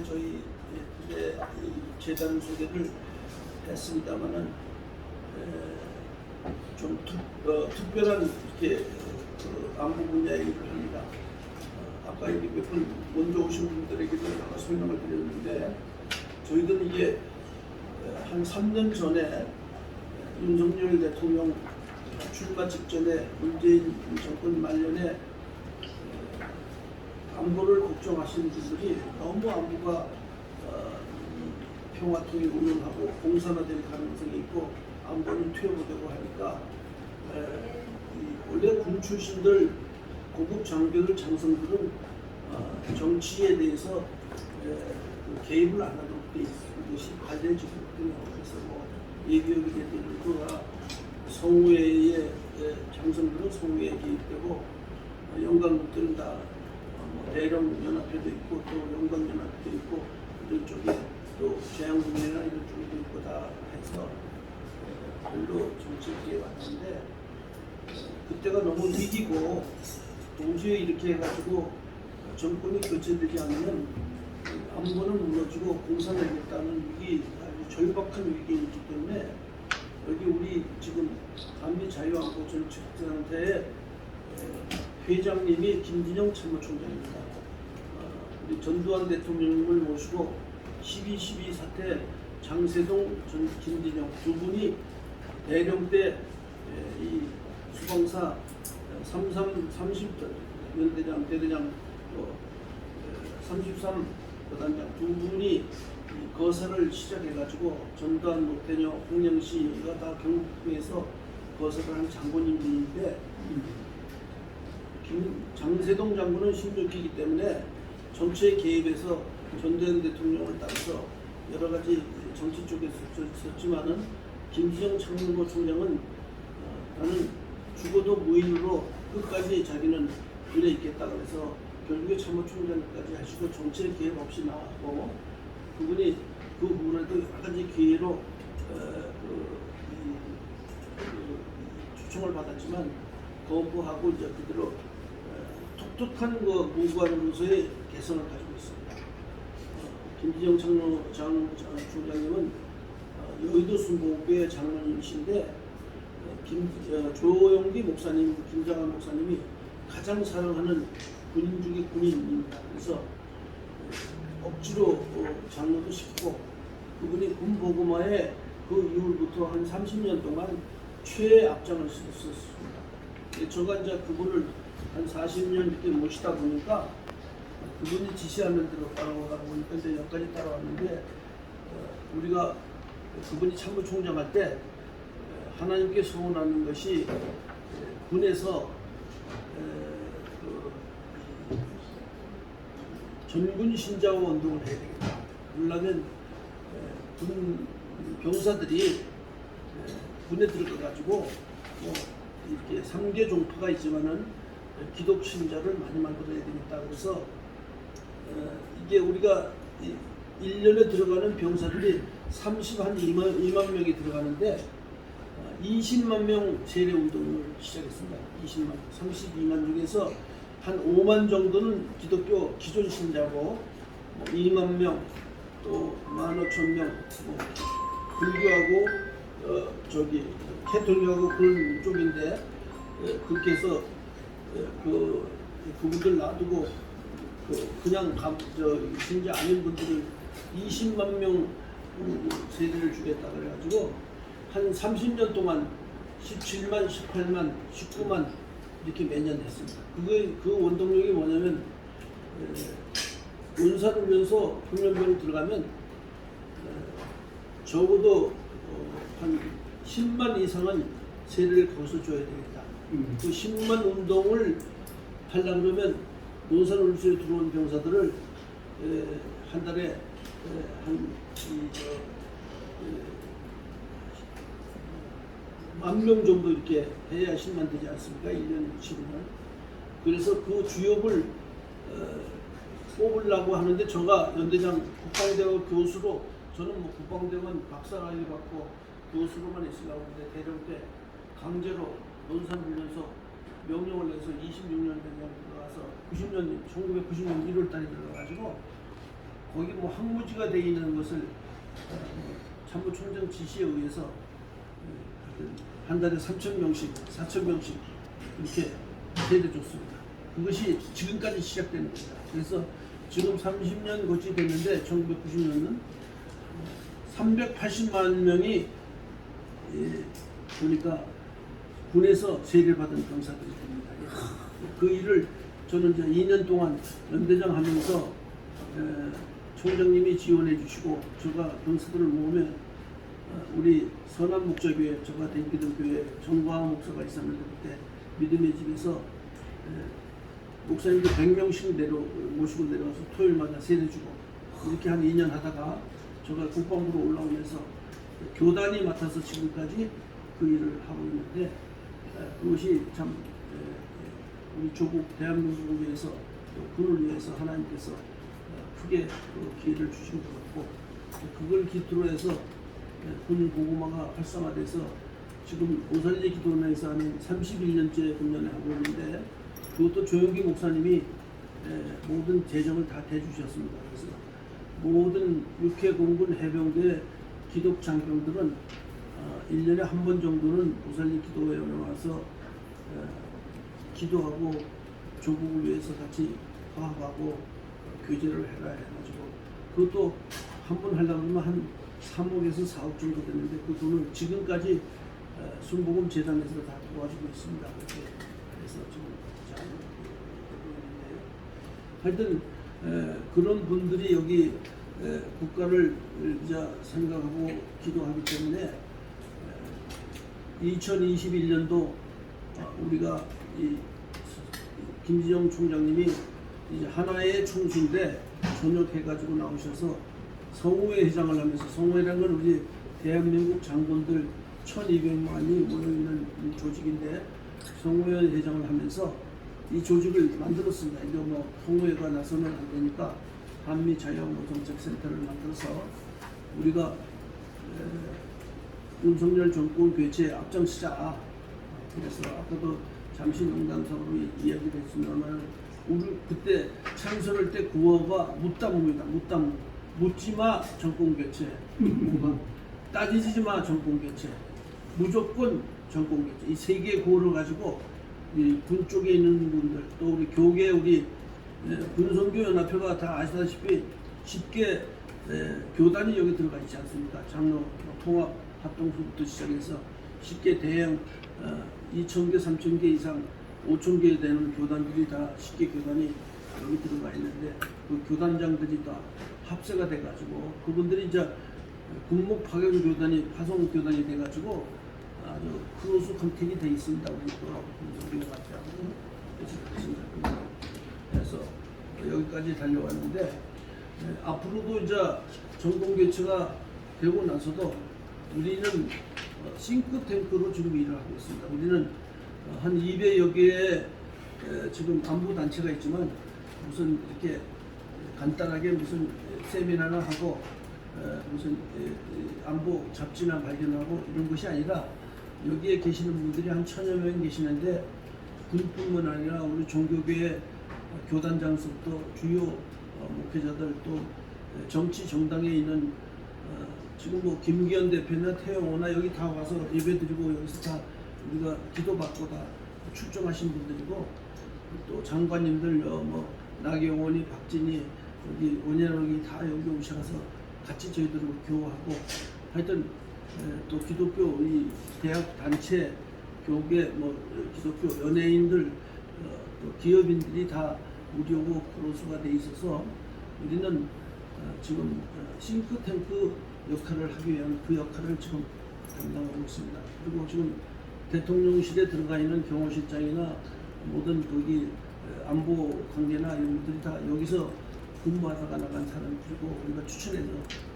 저희 재단 소개를 했습니다만은 좀 특별한 이렇게 안보 분야 얘기를 합니다. 아까 여기 몇 분 먼저 오신 분들에게도 여러 설명을 드렸는데 저희들은 이게 한 3년 전에 윤석열 대통령 출마 직전에 문재인 정권 말년에 안보를 걱정하시는 분들이 너무 안보가 평화통일 운운하고 공산화될 가능성이 있고 안보는 퇴보되고 하니까 원래 군 출신들 고급 장교들 장성들은 정치에 대해서 개입을 안 하도록 돼 있는 것이 관례적이거든요. 그래서 뭐 예비역이 되더라도 성우회의 장성들은 성우회에 개입되고 영광국들은 다 대령연합회도 있고 또 영광연합회도 있고 이런 쪽에 또 재향군이나 이런 쪽에도 있고 다 해서 별로 정치에 왔는데 그때가 너무 위기고 동시에 이렇게 해가지고 정권이 교체되지 않으면 안보는 무너지고 공산화되겠다는 위기, 아주 절박한 위기에 있기 때문에 여기 우리 지금 한미 자유안보 전체단체의 회장님이 김진영 참모총장입니다. 우리 전두환 대통령을 모시고 12.12 사태 장세동 전 김진영 두 분이 대령 때 이 수방사 30연대장 대대장 33 여단장 두 분이 거사를 시작해가지고 전두환 노태녀 홍영시가 다 경북에서 거사를 한 장군님들인데 장세동 장군은 16기이기 때문에 정치에 개입해서 전두환 대통령을 따라서 여러 가지 정치 쪽에 썼지만은 김진영 참모부 총장은 나는 죽어도 무인으로 끝까지 자기는 군에 있겠다 그래서 결국에 참모총장까지 하시고 정치에 개입 없이 나왔고 그분이 그 후에도 여러 가지 기회로 초청을 받았지만 거부하고 이제 그대로 독특한 무관으로서의 개성을 가지고 있습니다. 김진영 총장님은 여의도 순복음교회 장로님이신데 조영기 목사님, 김장한 목사님이 가장 사랑하는 군인 중에 군인입니다. 그래서 억지로 장로도 시키고 그분이 군복음화에 그 이후부터 한 30년 동안 최악장을 썼습니다. 제가 이제 그분을 한 40년 이렇게 모시다 보니까 그분이 지시하는 대로 따라오다 보니까 이제 여기까지 따라왔는데 우리가 그분이 참모총장 할 때 하나님께 소원하는 것이 군에서 전군 신자와 운동을 해야 되겠다. 그러려면 군 병사들이 군에 들어가가지고 뭐 이렇게 3개 종파가 있지만은 기독 신자를 많이 만들어야 되겠다. 그래서 이게 우리가 1년에 들어가는 병사들이 2만 명이 들어가는데 20만 명 세례 운동을 시작했습니다. 20만, 32만 중에서 한 5만 정도는 기독교 기존 신자고 2만 명, 또 15,000명, 불교하고 캐톨릭하고 그런 쪽인데 그렇게 해서 그분들 놔두고 그냥 신자 아닌 분들을 20만 명 세례를 주겠다 그래가지고 한 30년 동안 17만, 18만, 19만 이렇게 매년 했습니다. 그 원동력이 뭐냐면 군사훈련소 훈련병이 들어가면 적어도 한 10만 이상은 세례를 거기서 줘야 되겠다. 그 10만 운동을 하려고 그러면 논산훈련소에 들어온 병사들을 한 달에 한 10,000명 정도 이렇게 해야 10만 되지 않습니까? 1년 치르면. 그래서 그 주역을 뽑으려고 하는데 제가 연대장 국방대원 교수로 저는 뭐 국방대원 박사학위 받고 교수로만 있으려고 하는데 대령 때 강제로 논산훈련소 명령을 내서 26년 대령 들어가서 1990년 1월 달에 들어가가지고 거기 뭐 항무지가 되어 있는 것을 참모총장 지시에 의해서 한 달에 3,000명씩, 4,000명씩 이렇게 세대줬습니다. 그것이 지금까지 시작되는 겁니다. 그래서 지금 30년 거치 됐는데 1990년은 380만 명이 보니까 군에서 세례를 받은 병사들이 됩니다. 그 일을 저는 이제 2년 동안 연대장 하면서 총장님이 지원해 주시고 제가 병사들을 모으면 우리 선한목자교회, 제가 댕기던 교회 정광 목사가 있었는데 그때 믿음의 집에서 목사님들 100명씩 모시고 내려와서 토요일마다 세례주고 이렇게 한 2년 하다가 제가 국방부로 올라오면서 교단이 맡아서 지금까지 그 일을 하고 있는데 그것이 참 우리 조국 대한민국을 위해서 또 군을 위해서 하나님께서 크게 그 기회를 주신 것 같고 그걸 기초로 해서 군 고구마가 활성화돼서 지금 오살리 기도원에서 하는 31년째 군년을 하고 있는데 그것도 조영기 목사님이 모든 재정을 다 대주셨습니다. 그래서 모든 육해 공군 해병대 기독 장병들은 1년에 한 번 정도는 오살리 기도회원에 와서 기도하고 조국을 위해서 같이 화합하고 교제를 해라 해가지고 그것도 한 번 하려고 하면 한 3억에서 4억 정도 되는데 그 돈을 지금까지 순복음 재단에서 다 도와주고 있습니다. 그래서 지금 잘 되고 있는데요. 하여튼 그런 분들이 여기 국가를 생각하고 기도하기 때문에 2021년도 우리가 이 김지영 총장님이 이제 하나의 총수인데 전역해가지고 나오셔서 성우회 회장을 하면서 성우회라는 건 우리 대한민국 장군들 1,200만이 모여있는 조직인데 성우회 회장을 하면서 이 조직을 만들었습니다. 이제 뭐 성우회가 나서면 안 되니까 한미 자유노동정책센터를 만들어서 우리가 윤석열 정권 교체에 앞장서자. 그래서 아까도 잠시 농담적으로 이야기를 했습니다만 우리 그때 창설할 때 구호가 묻다무입니다. 묻다무. 묻지마 정권 교체. 따지지마 정권 교체. 무조건 정권 교체. 이 세 개의 구호를 가지고 군 쪽에 있는 분들 또 우리 교계 우리 군선교 연합회가 다 아시다시피 쉽게 교단이 여기 들어가 있지 않습니까? 장로 통합 합동수부터 시작해서 쉽게 대형 2,000개, 3,000개 이상 5,000개 되는 교단들이 다 쉽게 교단이 여기 들어가 있는데 그 교단장들이 다 합세가 돼가지고 그분들이 이제 군목 파견 교단이 파송 교단이 돼가지고 아주 크로스 컨택이 돼 있습니다. 우리 또 군선교 연합회하고 그래서 여기까지 달려왔는데 앞으로도 이제 정권 교체가 되고 나서도 우리는 싱크탱크로 지금 일을 하고 있습니다. 우리는 한 200여 개의 지금 안보 단체가 있지만 무슨 이렇게 간단하게 무슨 세미나나 하고 무슨 안보 잡지나 발견하고 이런 것이 아니라 여기에 계시는 분들이 한 1,000여 명 계시는데 군뿐만 아니라 우리 종교계의 교단장서부터 주요 목회자들 또 정치 정당에 있는 지금 뭐 김기현 대표나 태영호나 여기 다 와서 예배드리고 여기서 다 우리가 기도받고 다 출정하신 분들이고 또 장관님들 뭐 나경원이 박진희 여기 원현욱이 다 여기 오셔서 같이 저희들하고 교화하고 하여튼 또 기독교 이 대학 단체 교계 뭐 기독교 연예인들 또 기업인들이 다 우리하고 크로스가 돼 있어서 우리는 지금 싱크탱크 역할을 하기 위한 그 역할을 지금 담당하고 있습니다. 그리고 지금 대통령실에 들어가 있는 경호실장이나 모든 거기 안보 관계나 이런 분들이 다 여기서 근무하다가 나간 사람들이고 우리가 추천해서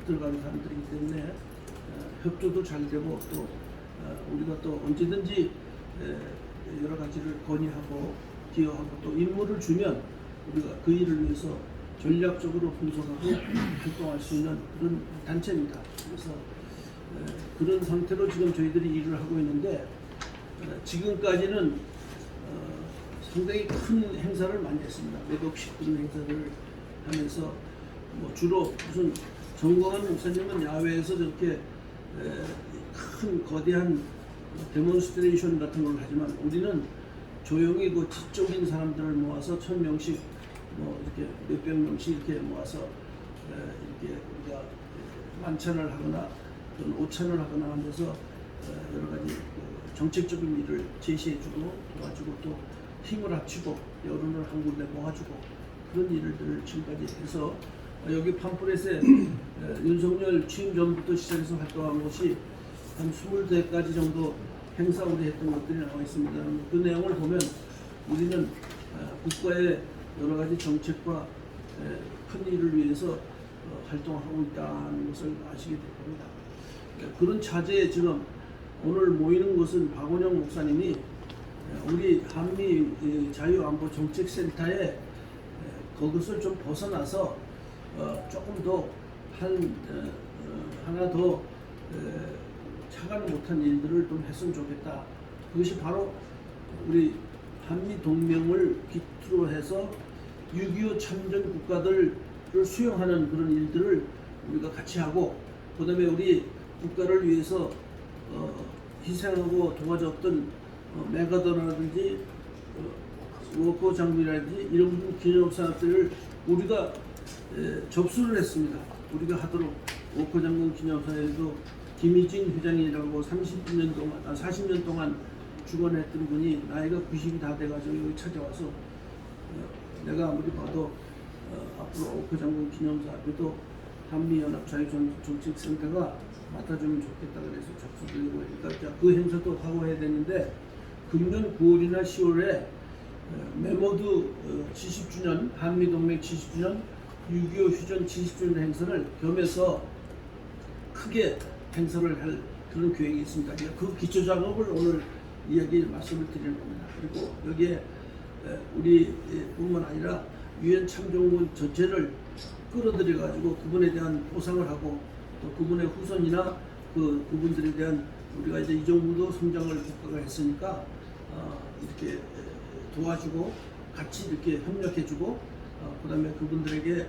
들어간 사람들이기 때문에 협조도 잘 되고 또 우리가 또 언제든지 여러 가지를 건의하고 기여하고 또 임무를 주면 우리가 그 일을 위해서 전략적으로 분석하고 활동할 수 있는 그런 단체입니다. 그래서 그런 상태로 지금 저희들이 일을 하고 있는데 지금까지는 상당히 큰 행사를 많이 했습니다. 몇억씩 그런 행사를 하면서 뭐 주로 무슨 정광훈 목사님은 야외에서 저렇게 큰 거대한 데몬스트레이션 같은 걸 하지만 우리는 조용히 그 지적인 사람들을 모아서 1000명씩 뭐 이렇게 몇백 명씩 이렇게 모아서 이렇게 우리가 만찬을 하거나 또는 오찬을 하거나 하면서 여러 가지 정책적인 일을 제시해주고 도와주고 또 힘을 합치고 여론을 한 군데 모아주고 그런 일들을 지금까지 해서 여기 팜플렛에 윤석열 취임 전부터 시작해서 활동한 것이 한 22가지 정도 행사 우리 했던 것들이 나와 있습니다. 그 내용을 보면 우리는 국가의 여러 가지 정책과 큰 일을 위해서 활동하고 있다는 것을 아시게 될 겁니다. 그런 차제에 지금 오늘 모이는 것은 박원영 목사님이 우리 한미 자유안보정책센터에 그것을 좀 벗어나서 조금 더 하나 더 차가는 못한 일들을 좀 했으면 좋겠다. 그것이 바로 우리 한미 동맹을 기초로 해서 6.25 참전 국가들을 수용하는 그런 일들을 우리가 같이 하고, 그 다음에 우리 국가를 위해서 희생하고 도와줬던 메가더나라든지 워커 장군이라든지 이런 기념사들을 우리가 접수를 했습니다. 우리가 하도록 워커 장군 기념사에도 김희진 회장이라고 40년 동안 주관했던 분이 나이가 90이 다 돼가지고 여기 찾아와서 내가 아무리 봐도 앞으로 워커 장군 기념사 앞에도 한미연합자유정책센터가 맡아주면 좋겠다 그래서 접수드리고 그러니까 그 행사도 하고 해야 되는데 금년 9월이나 10월에 메모드 70주년 한미동맹 70주년 6.25 휴전 70주년 행사를 겸해서 크게 행사를 할 그런 계획이 있습니다. 그 기초 작업을 오늘 말씀을 드리는 겁니다. 그리고 여기에 우리뿐만 아니라 유엔 참정원 전체를 끌어들여 가지고 그분에 대한 보상을 하고 또 그분의 후손이나 그분들에 대한 우리가 이제 이 정도 성장을 국가가 했으니까 이렇게 도와주고 같이 이렇게 협력해주고 그다음에 그분들에게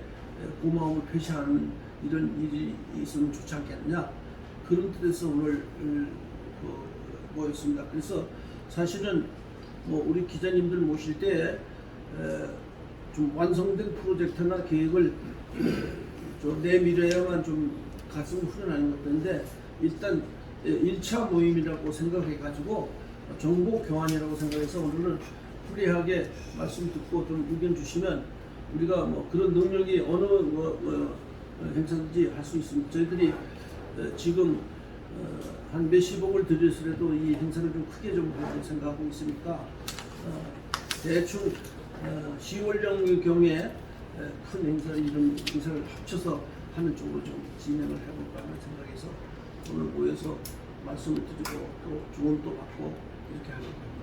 고마움을 표시하는 이런 일이 있으면 좋지 않겠느냐 그런 뜻에서 오늘 모였습니다. 그래서 사실은 뭐 우리 기자님들 모실 때 좀 완성된 프로젝트나 계획을 좀 내밀어야만 좀 가슴 후련한 것인데 일단 1차 모임이라고 생각해가지고 정보 교환이라고 생각해서 오늘은 프리하게 말씀 듣고 좀 의견 주시면 우리가 뭐 그런 능력이 어느 행사든지 할 수 있습니다. 저희들이 지금 한 몇십억을 들여서라도 이 행사를 좀 크게 좀 하려고 생각하고 있으니까 대충 10월령 경에 큰 행사 이런 행사를 합쳐서 하는 쪽으로 좀 진행을 해볼까 하는 생각에서 오늘 모여서 말씀을 드리고 또 조언도 받고 이렇게 하는 겁니다.